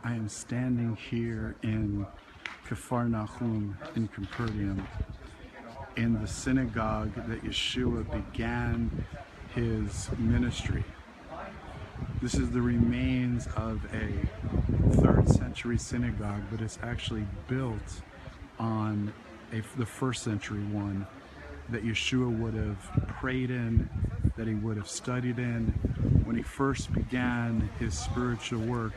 I am standing here in Nahum in Capernaum, in the synagogue that Yeshua began his ministry. This is the remains of a 3rd century synagogue, but it's actually built on the 1st century one that Yeshua would have prayed in, that he would have studied in. When he first began his spiritual work,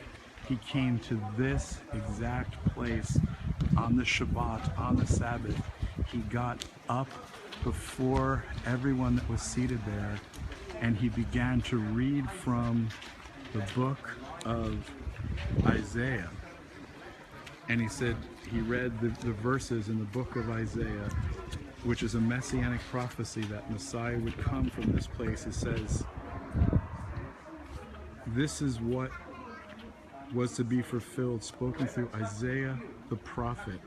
he came to this exact place on the Shabbat, on the Sabbath. He got up before everyone that was seated there, and he began to read from the book of Isaiah. And he said he read the verses in the book of Isaiah, which is a messianic prophecy that Messiah would come from this place. It says, this is what was to be fulfilled, spoken through Isaiah the prophet.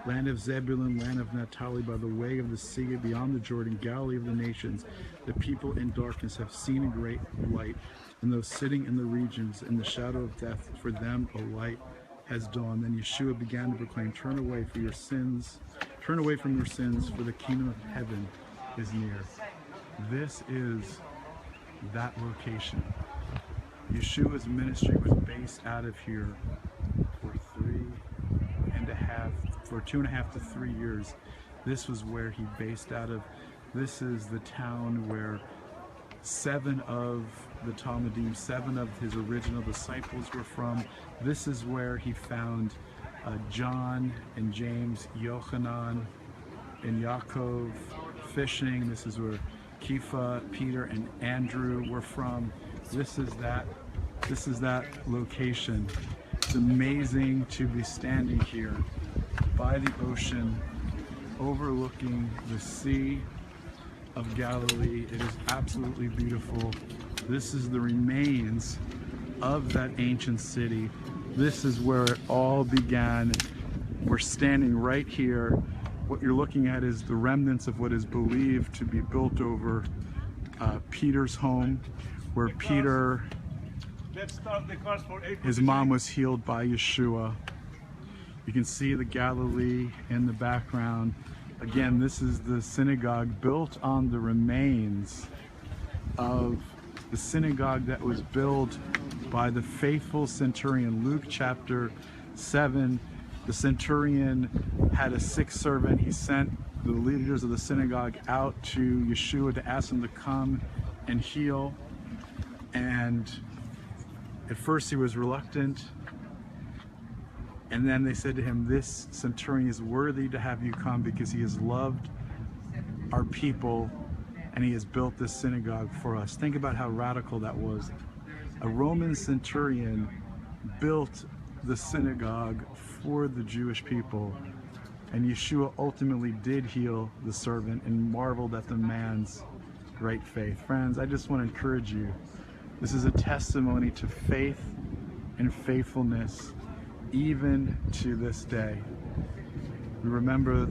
Land of Zebulun, land of Naphtali, by the way of the sea, beyond the Jordan, Galilee of the nations, the people in darkness have seen a great light, and those sitting in the regions in the shadow of death, for them a light has dawned. Then Yeshua began to proclaim, turn away from your sins, for the kingdom of heaven is near. This is that location. Yeshua's ministry was based out of here for 2.5 to 3 years. This was where he based out of. This is the town where 7 of the Talmudim, 7 of his original disciples were from. This is where he found John and James, Yochanan and Yaakov fishing. This is where Kepha, Peter, and Andrew were from. This is that location. It's amazing to be standing here by the ocean, overlooking the Sea of Galilee. It is absolutely beautiful. This is the remains of that ancient city. This is where it all began. We're standing right here. What you're looking at is the remnants of what is believed to be built over Peter's home, where Peter, his mom was healed by Yeshua. You can see the Galilee in the background. Again, this is the synagogue built on the remains of the synagogue that was built by the faithful centurion. Luke chapter 7, the centurion had a sick servant. He sent the leaders of the synagogue out to Yeshua to ask him to come and heal. And at first he was reluctant. And then they said to him, this centurion is worthy to have you come because he has loved our people and he has built this synagogue for us. Think about how radical that was. A Roman centurion built the synagogue for the Jewish people, and Yeshua ultimately did heal the servant and marveled at the man's great faith. Friends, I just want to encourage you. This is a testimony to faith and faithfulness even to this day. We remember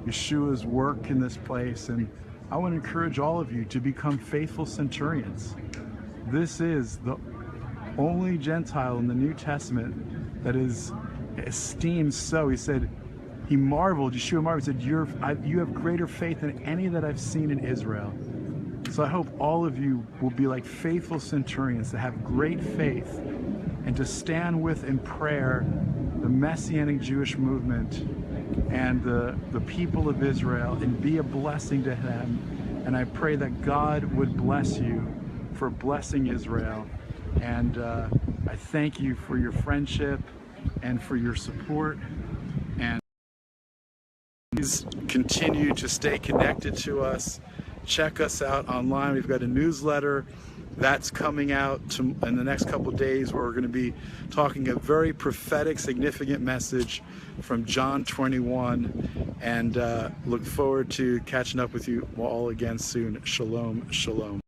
Yeshua's work in this place, and I want to encourage all of you to become faithful centurions. This is the only Gentile in the New Testament that is esteemed so. He said, Yeshua marveled, he said, you have greater faith than any that I've seen in Israel. So I hope all of you will be like faithful centurions, to have great faith and to stand with in prayer the Messianic Jewish movement and the people of Israel, and be a blessing to them. And I pray that God would bless you for blessing Israel. And I thank you for your friendship and for your support. And please continue to stay connected to us. Check us out online. We've got a newsletter that's coming out in the next couple of days, where we're going to be talking a very prophetic, significant message from John 21. And look forward to catching up with you all again soon. Shalom, shalom.